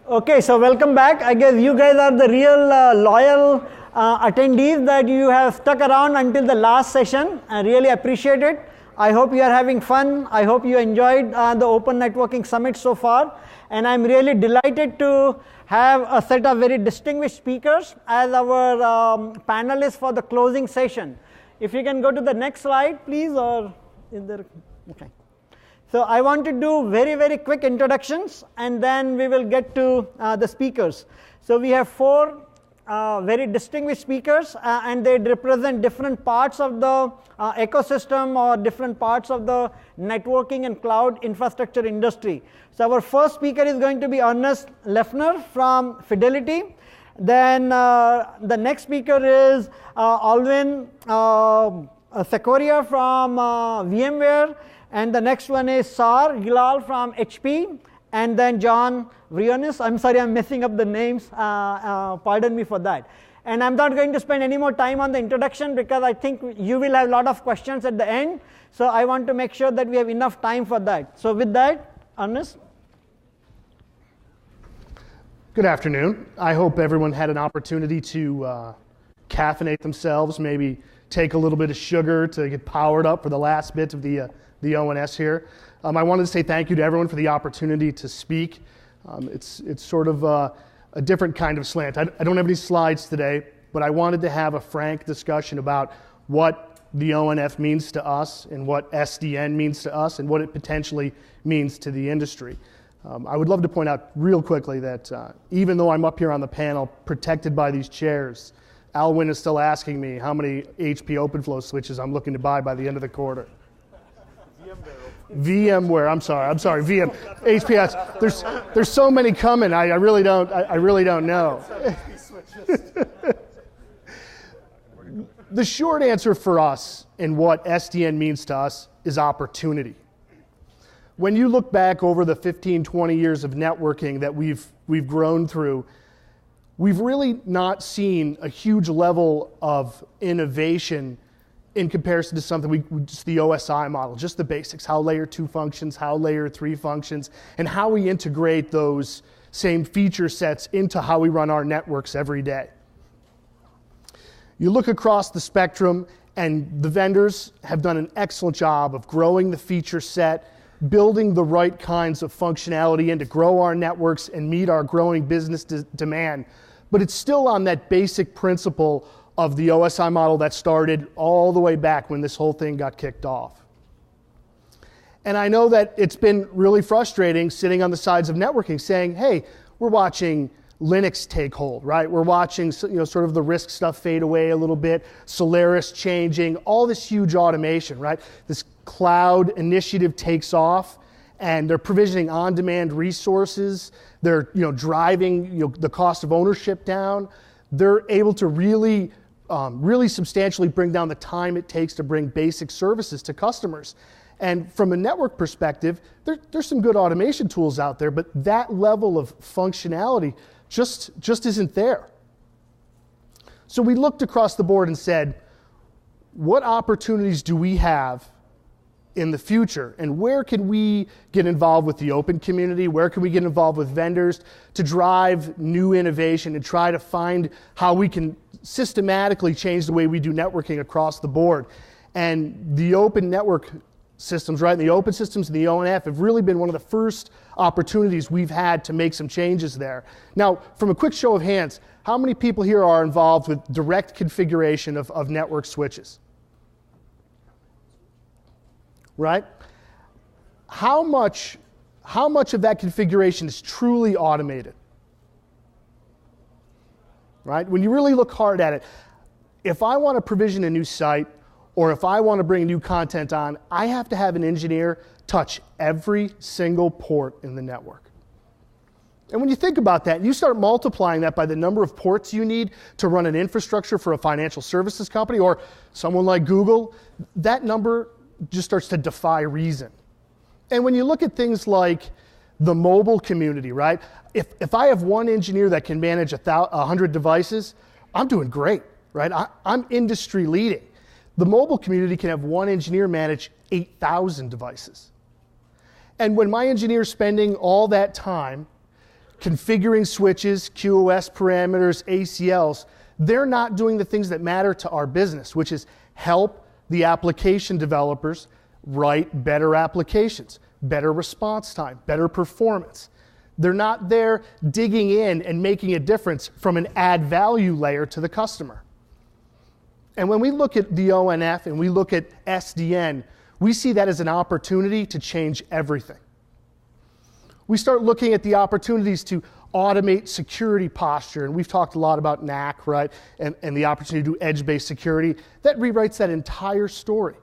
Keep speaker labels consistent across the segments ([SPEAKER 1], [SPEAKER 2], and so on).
[SPEAKER 1] Okay, so welcome back. I guess you guys are the real loyal attendees that you have stuck around until the last session. I really appreciate it. I hope you are having fun. I hope you enjoyed the Open Networking Summit so far. And I'm really delighted to have a set of very distinguished speakers as our panelists for the closing session. If you can go to the next slide, please, or is there? Okay. So I want to do very, very quick introductions, and then we will get to the speakers. So we have four very distinguished speakers, and they represent different parts of the ecosystem or different parts of the networking and cloud infrastructure industry. So our first speaker is going to be Ernest Lefner from Fidelity. Then the next speaker is Alvin Secoria from VMware. And the next one is Sar Gilal from HP, and then John Vrionis. I'm sorry, I'm messing up the names. Pardon me for that. And I'm not going to spend any more time on the introduction because I think you will have a lot of questions at the end. So I want to make sure that we have enough time for that. So with that, Ernest.
[SPEAKER 2] Good afternoon. I hope everyone had an opportunity to caffeinate themselves, maybe take a little bit of sugar to get powered up for the last bit of the ONS here. I wanted to say thank you to everyone for the opportunity to speak. It's sort of a different kind of slant. I don't have any slides today, but I wanted to have a frank discussion about what the ONF means to us and what SDN means to us and what it potentially means to the industry. I would love to point out real quickly that even though I'm up here on the panel protected by these chairs, Alwyn is still asking me how many HP OpenFlow switches I'm looking to buy by the end of the quarter. VMware, I'm sorry, HPS. There's so many coming. I really don't know. The short answer for us and what SDN means to us is opportunity. When you look back over the 15, 20 years of networking that we've grown through, we've really not seen a huge level of innovation in comparison to something just the OSI model, just the basics, how layer 2 functions, how layer 3 functions, and how we integrate those same feature sets into how we run our networks every day. You look across the spectrum, and the vendors have done an excellent job of growing the feature set, building the right kinds of functionality in to grow our networks and meet our growing business demand. But it's still on that basic principle of the OSI model that started all the way back when this whole thing got kicked off. And I know that it's been really frustrating sitting on the sides of networking saying, hey, we're watching Linux take hold, right? We're watching sort of the RISC stuff fade away a little bit, Solaris changing, all this huge automation, right? This cloud initiative takes off, and they're provisioning on-demand resources. They're driving the cost of ownership down. They're able to really substantially bring down the time it takes to bring basic services to customers. And from a network perspective, there's some good automation tools out there, but that level of functionality just isn't there. So we looked across the board and said, what opportunities do we have in the future, and where can we get involved with the open community? Where can we get involved with vendors to drive new innovation and try to find how we can systematically change the way we do networking across the board? And the open network systems, right, and the open systems and the ONF have really been one of the first opportunities we've had to make some changes there. Now, from a quick show of hands, how many people here are involved with direct configuration of network switches? Right? How much of that configuration is truly automated? Right? When you really look hard at it, if I want to provision a new site or if I want to bring new content on, I have to have an engineer touch every single port in the network. And when you think about that, you start multiplying that by the number of ports you need to run an infrastructure for a financial services company or someone like Google, that number just starts to defy reason. And when you look at things like the mobile community, right? If I have one engineer that can manage 100 devices, I'm doing great, right? I'm industry leading. The mobile community can have one engineer manage 8,000 devices. And when my engineer's spending all that time configuring switches, QoS parameters, ACLs, they're not doing the things that matter to our business, which is help the application developers write better applications, better response time, better performance. They're not there digging in and making a difference from an add value layer to the customer. And when we look at the ONF and we look at SDN, we see that as an opportunity to change everything. We start looking at the opportunities to automate security posture, and we've talked a lot about NAC, right, and the opportunity to do edge-based security. That rewrites that entire story.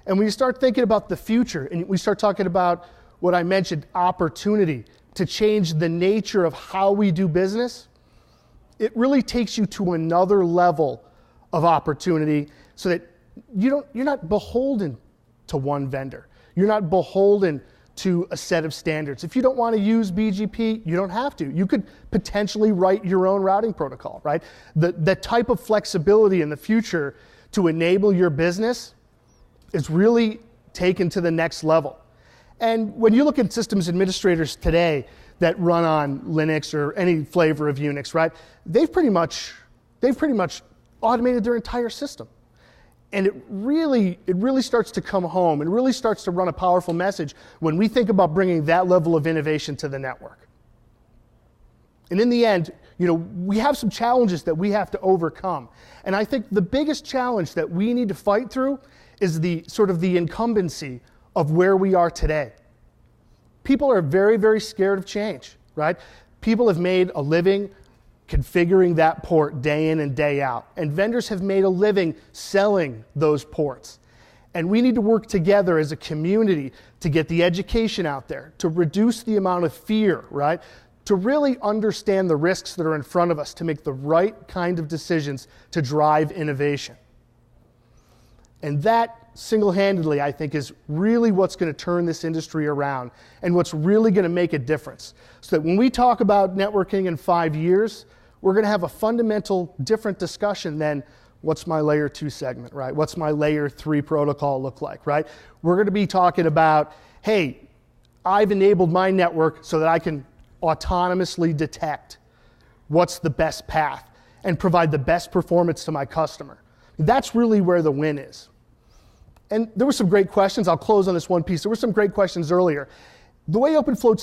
[SPEAKER 2] And when you start thinking about the future, and we start talking about what I mentioned, opportunity to change the nature of how we do business, it really takes you to another level of opportunity so that you're not beholden to one vendor. You're not beholden to a set of standards. If you don't want to use BGP, you don't have to. You could potentially write your own routing protocol, right? The type of flexibility in the future to enable your business is really taken to the next level. And when you look at systems administrators today that run on Linux or any flavor of Unix, right? They've pretty much automated their entire system. And it really starts to come home and really starts to run a powerful message when we think about bringing that level of innovation to the network. And in the end, we have some challenges that we have to overcome. And I think the biggest challenge that we need to fight through is the sort of the incumbency of where we are today. People are very, very scared of change, right? People have made a living configuring that port day in and day out. And vendors have made a living selling those ports. And we need to work together as a community to get the education out there, to reduce the amount of fear, right? To really understand the risks that are in front of us, to make the right kind of decisions to drive innovation. And that single-handedly, I think, is really what's going to turn this industry around and what's really going to make a difference. So that when we talk about networking in 5 years, we're going to have a fundamental different discussion than what's my layer 2 segment, right? What's my layer 3 protocol look like, right? We're going to be talking about, hey, I've enabled my network so that I can autonomously detect what's the best path and provide the best performance to my customer. That's really where the win is. And there were some great questions. I'll close on this one piece. There were some great questions earlier. The way OpenFlow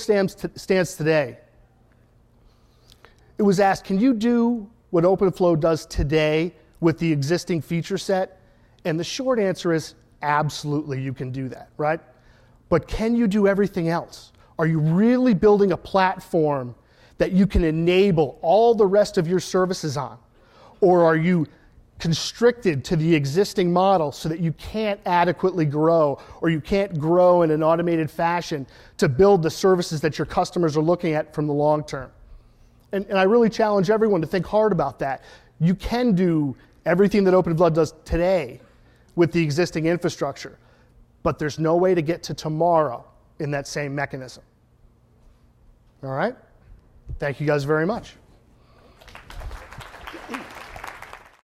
[SPEAKER 2] stands today, it was asked, can you do what OpenFlow does today with the existing feature set? And the short answer is absolutely you can do that, right? But can you do everything else? Are you really building a platform that you can enable all the rest of your services on? Or are you constricted to the existing model so that you can't adequately grow, or you can't grow in an automated fashion to build the services that your customers are looking at from the long term? And I really challenge everyone to think hard about that. You can do everything that OpenFlow does today with the existing infrastructure, but there's no way to get to tomorrow in that same mechanism. All right? Thank you guys very much.